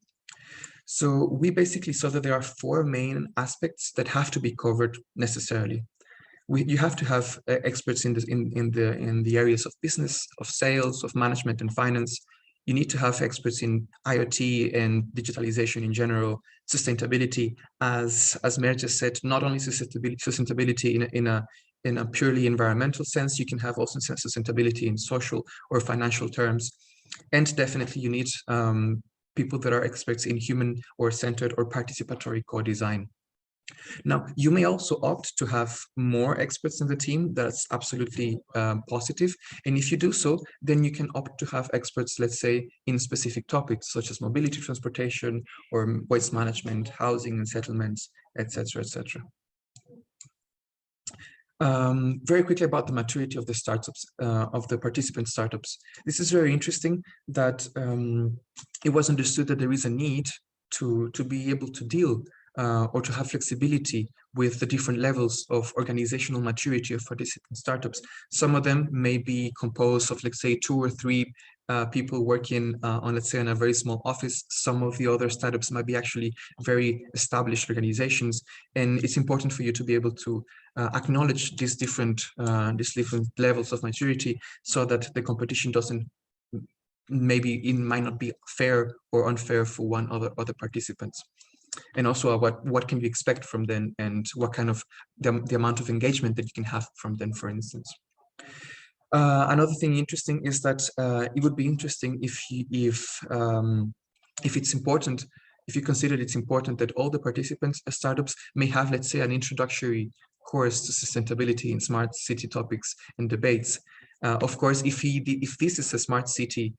So we basically saw that there are 4 main aspects that have to be covered necessarily. You have to have experts in the areas of business, of sales, of management and finance. You need to have experts in IoT and digitalization in general, sustainability, as Merja said, not only sustainability in a purely environmental sense, you can have also sustainability in social or financial terms. And definitely you need people that are experts in human or centered or participatory co-design. Now, you may also opt to have more experts in the team. That's absolutely positive. And if you do so, then you can opt to have experts, let's say, in specific topics such as mobility, transportation, or waste management, housing and settlements, etc., etc. Very quickly about the maturity of the startups, of the participant startups. This is very interesting that it was understood that there is a need to be able to deal or to have flexibility with the different levels of organizational maturity of participant startups. Some of them may be composed of, let's say, 2 or 3 people working on, let's say, in a very small office. Some of the other startups might be actually very established organizations, and it's important for you to be able to acknowledge these different levels of maturity, so that the competition doesn't, maybe it might not be fair or unfair for other participants. And also what can you expect from them, and what kind of the amount of engagement that you can have from them, for instance. Another thing interesting is that it would be interesting if it's important, if you consider it's important that all the participants, startups, may have, let's say, an introductory course to sustainability in smart city topics and debates. Of course, if this is a smart city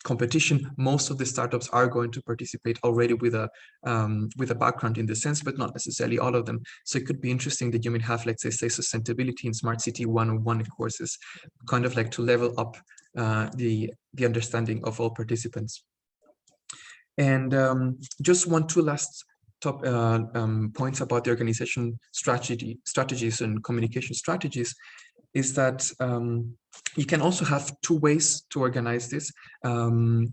competition, most of the startups are going to participate already with a background in the sense, but not necessarily all of them. So it could be interesting that you may have, let's say sustainability in smart city 101 courses, kind of like to level up the understanding of all participants. And just two last top points about the organization strategies and communication strategies is that you can also have 2 ways to organize this. One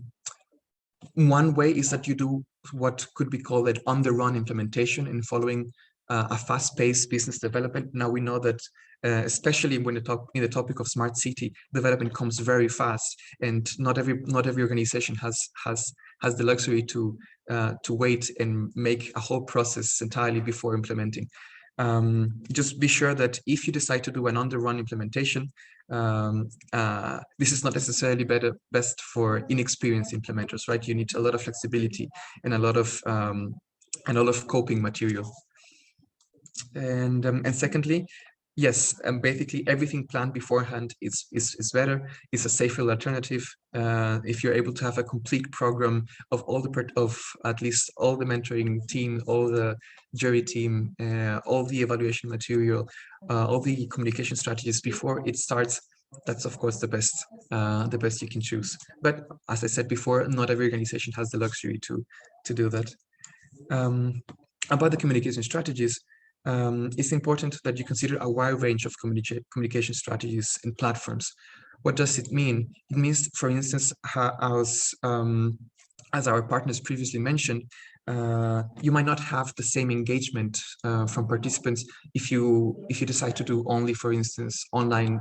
way is that you do what could be called an on-the-run implementation in following a fast-paced business development. Now we know that especially when in the topic of smart city, development comes very fast, and not every organization has the luxury to wait and make a whole process entirely before implementing. Just be sure that if you decide to do an on-the-run implementation, this is not necessarily best for inexperienced implementers, right? You need a lot of flexibility and a lot of coping material. And secondly, yes, basically everything planned beforehand is better. It's a safer alternative. If you're able to have a complete program of at least all the mentoring team, all the jury team, all the evaluation material, all the communication strategies before it starts, that's of course the best you can choose. But as I said before, not every organization has the luxury to do that. About the communication strategies, it's important that you consider a wide range of communication strategies and platforms. What does it mean? It means, for instance, as our partners previously mentioned, you might not have the same engagement from participants if you decide to do only, for instance, online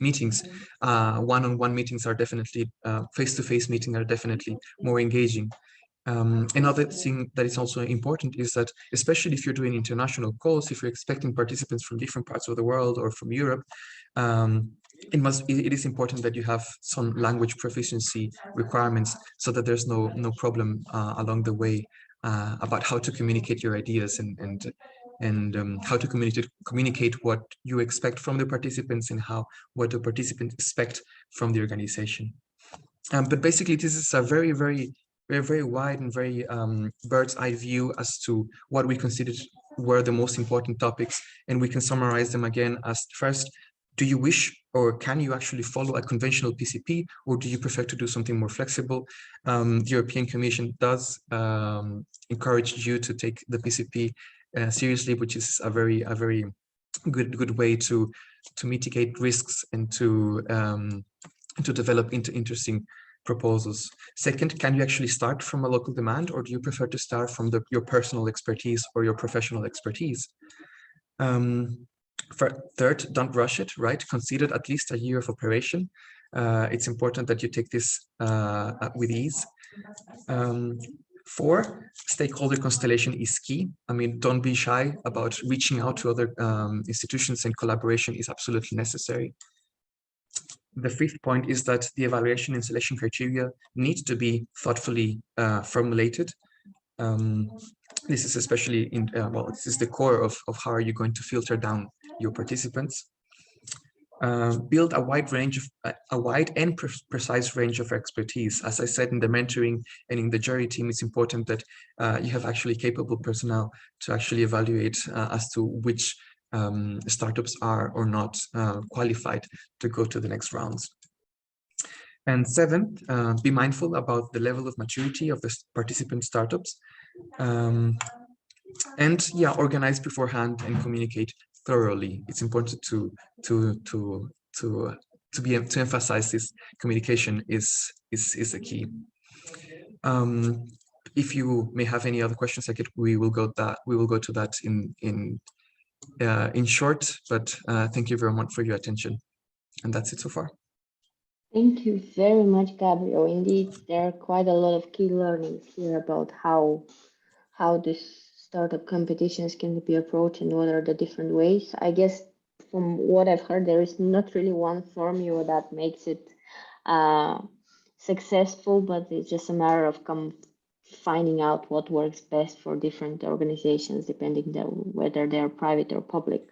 meetings. One-on-one meetings are definitely, face-to-face meetings are definitely more engaging. Another thing that is also important is that, especially if you're doing international calls, if you're expecting participants from different parts of the world or from Europe, it is important that you have some language proficiency requirements, so that there's no problem along the way about how to communicate your ideas and how to communicate what you expect from the participants and what the participants expect from the organization. But basically, this is a very wide and very bird's eye view as to what we considered were the most important topics, and we can summarize them again as: first, do you wish or can you actually follow a conventional PCP, or do you prefer to do something more flexible? The European Commission does encourage you to take the PCP seriously, which is a very good way to mitigate risks and to develop into interesting proposals. Second, can you actually start from a local demand, or do you prefer to start from your personal expertise or your professional expertise? Third, don't rush it, right? Consider at least a year of operation. It's important that you take this with ease. 4, stakeholder constellation is key. I mean, don't be shy about reaching out to other institutions, and collaboration is absolutely necessary. The 5th point is that the evaluation and selection criteria need to be thoughtfully formulated. This is especially this is the core of how are you going to filter down your participants. Build a wide and precise range of expertise. As I said, in the mentoring and in the jury team, it's important that you have actually capable personnel to actually evaluate as to which startups are or not qualified to go to the next rounds. And 7, be mindful about the level of maturity of the participant startups. And yeah, organize beforehand and communicate thoroughly. It's important to emphasize this. Communication is a key. If you may have any other questions, we will go to that in short. But thank you very much for your attention, and that's it so far. Thank you very much, Gabriel. Indeed, there are quite a lot of key learnings here about how this startup competitions can be approached and what are the different ways. I guess from what I've heard, there is not really one formula that makes it successful, but it's just a matter of finding out what works best for different organizations, depending on whether they're private or public.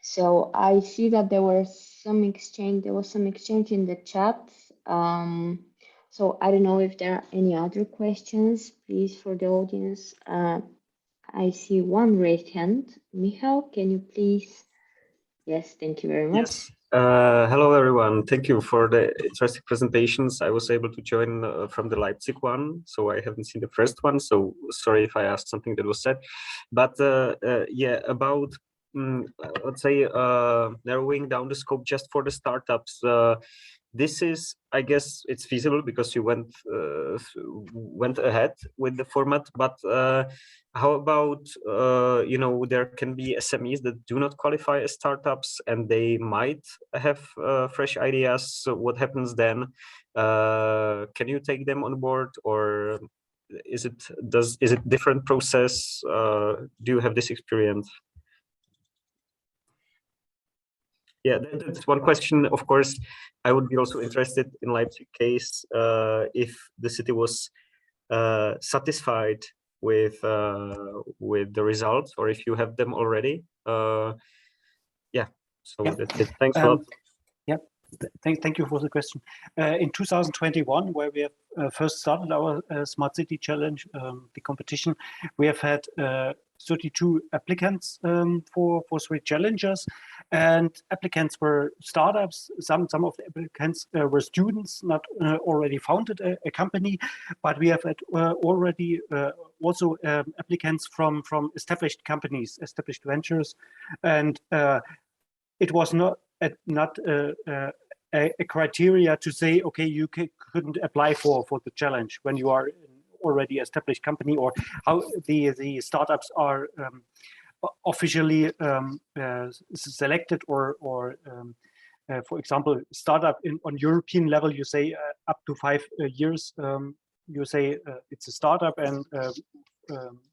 So I see that there was some exchange in the chat. So I don't know if there are any other questions, please, for the audience. I see one raised hand. Michał, can you please? Yes, thank you very much. Yes. Hello, everyone. Thank you for the interesting presentations. I was able to join from the Leipzig one, so I haven't seen the first one. So sorry if I asked something that was said. But yeah, about let's say narrowing down the scope just for the startups. This is, I guess, it's feasible because you went ahead with the format. But how about you know, there can be SMEs that do not qualify as startups and they might have fresh ideas. So what happens then? Can you take them on board, or is it different process? Do you have this experience? Yeah, that's one question. Of course, I would be also interested in Leipzig case if the city was satisfied with the results, or if you have them already. Yeah, so that's it. Thanks a lot. Yeah, thank you for the question. In 2021, where we have first started our Smart City Challenge, the competition, we have had 32 applicants for 3 challenges, and applicants were startups. Some of the applicants were students, not already founded a company, but we have had already also applicants from established companies, established ventures, and it was not a criteria to say, okay, you couldn't apply for the challenge when you are already established company, or how the startups are officially selected, or for example, startup on European level, you say up to 5 years, you say it's a startup, and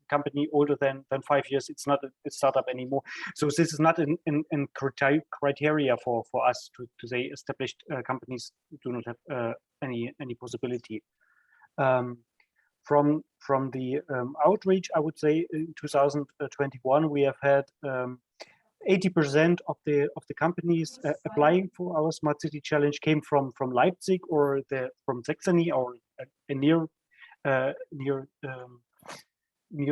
company older than 5 years, it's not a startup anymore. So this is not an criteria for us to say established companies do not have any possibility. From the outreach, I would say in 2021 we have had 80% of the companies applying for our Smart City Challenge came from Leipzig or from Saxony or near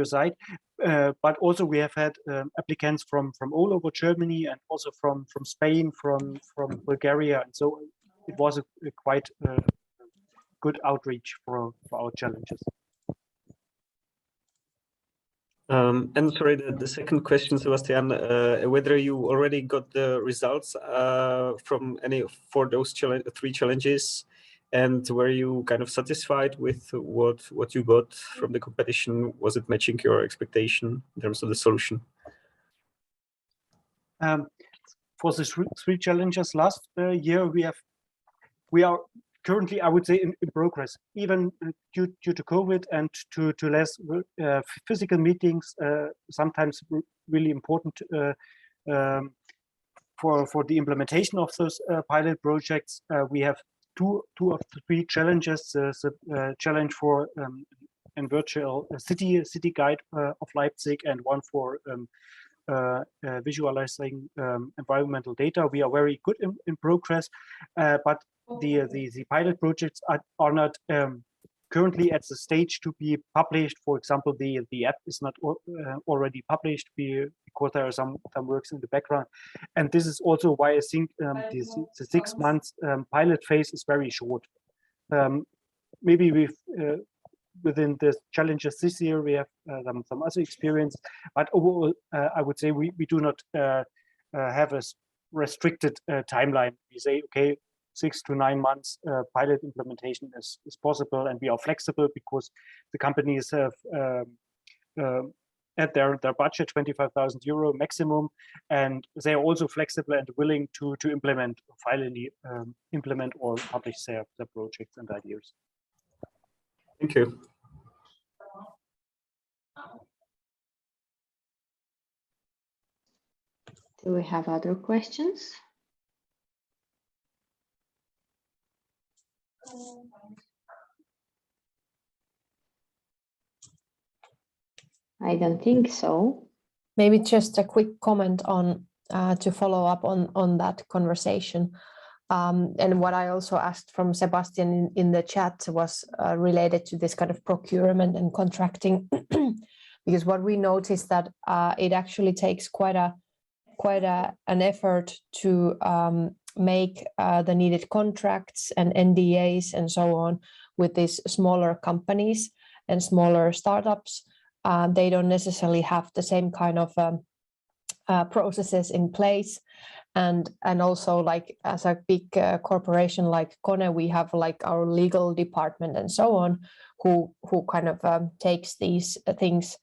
site. But also we have had applicants from all over Germany, and also from Spain, from Bulgaria, and so it was a quite good outreach for our challenges. And sorry, the second question, Sebastian, whether you already got the results from for those 3 challenges, and were you kind of satisfied with what you got from the competition? Was it matching your expectation in terms of the solution? For the 3 challenges last year, we are currently, I would say, in progress, even due to COVID and to less physical meetings, sometimes really important for the implementation of those pilot projects. We have two of the 3 challenges: the challenge for a virtual city guide of Leipzig, and one for visualizing environmental data. We are very good in progress, but the pilot projects are not currently at the stage to be published. For example, the app is not already published because there are some works in the background, and this is also why I think the 6 months pilot phase is very short. Maybe within the challenges this year we have some other experience, but overall I would say we do not have a restricted timeline. We say, okay, 6 to 9 months pilot implementation is possible, and we are flexible because the companies have at their budget 25,000 euro maximum, and they are also flexible and willing to implement, finally implement or publish their projects and ideas. Thank you. Do we have other questions? I don't think so. Maybe just a quick comment on to follow up on that conversation. And what I also asked from Sebastian in the chat was related to this kind of procurement and contracting, because what we noticed that it actually takes quite an effort to make the needed contracts and NDAs and so on with these smaller companies and smaller startups. They don't necessarily have the same kind of processes in place, and also, like, as a big corporation like KONE, we have like our legal department and so on, who kind of takes these things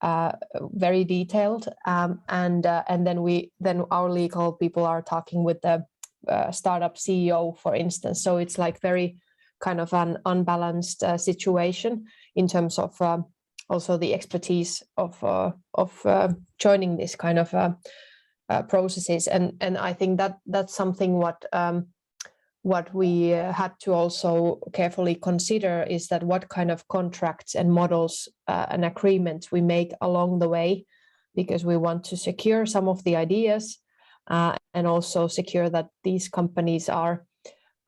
very detailed, and then our legal people are talking with the startup CEO, for instance. So it's like very kind of an unbalanced situation in terms of also the expertise of joining this kind of processes, and I think that's something what we had to also carefully consider, is that what kind of contracts and models and agreements we make along the way, because we want to secure some of the ideas and also secure that these companies are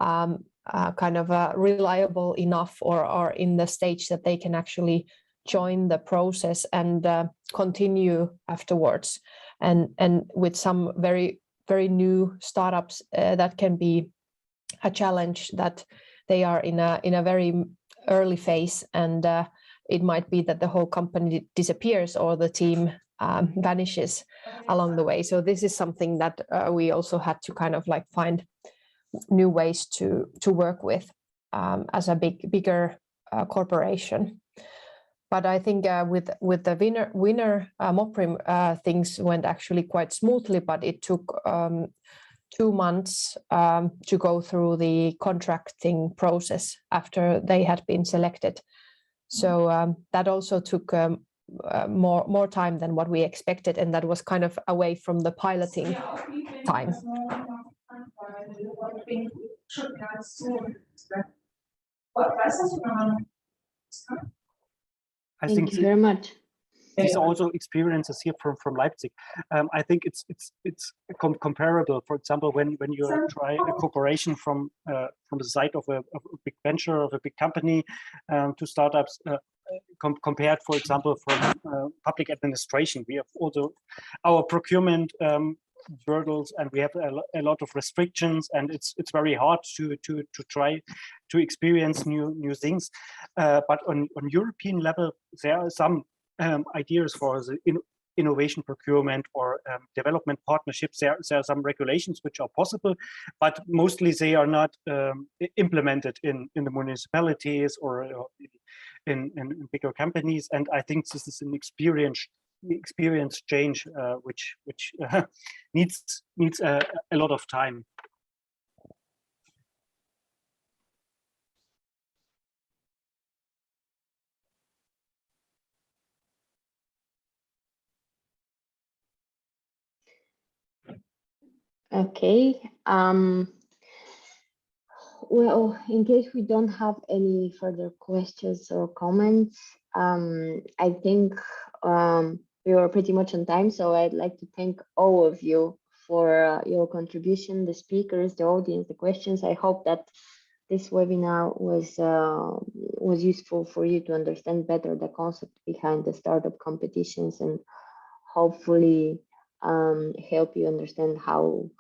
kind of reliable enough or are in the stage that they can actually join the process and continue afterwards. And with some very new startups, that can be a challenge, that they are in a very early phase, and it might be that the whole company disappears or the team vanishes along the way. So this is something that we also had to kind of like find new ways to work with as a bigger corporation. But I think with the winner MOPRIM, things went actually quite smoothly, but it took 2 months to go through the contracting process after they had been selected. So that also took more time than what we expected, and that was kind of away from the piloting time. I Thank think you very much. these are also experiences here from Leipzig. I think it's comparable. For example, when you try a cooperation from the side of a big venture, of a big company, to startups, compared, for example, from public administration. We have also our procurement hurdles, and we have a lot of restrictions, and it's very hard to try to experience new things. But on European level, there are some ideas for the innovation procurement or development partnerships. There are some regulations which are possible, but mostly they are not implemented in the municipalities or in bigger companies. And I think this is an experience change which needs a lot of time. Okay. Well, in case we don't have any further questions or comments, I think we were pretty much on time. So I'd like to thank all of you for your contribution, the speakers, the audience, the questions. I hope that this webinar was useful for you to understand better the concept behind the startup competitions, and hopefully help you understand how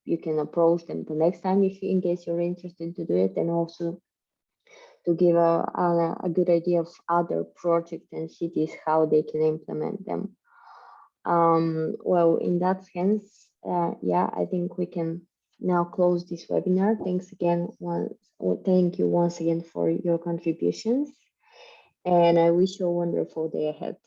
you can approach them the next time if in case you're interested to do it, and also to give a good idea of other projects and cities, how they can implement them. Well, in that sense, yeah, I think we can now close this webinar. Thank you once again for your contributions, and I wish you a wonderful day ahead.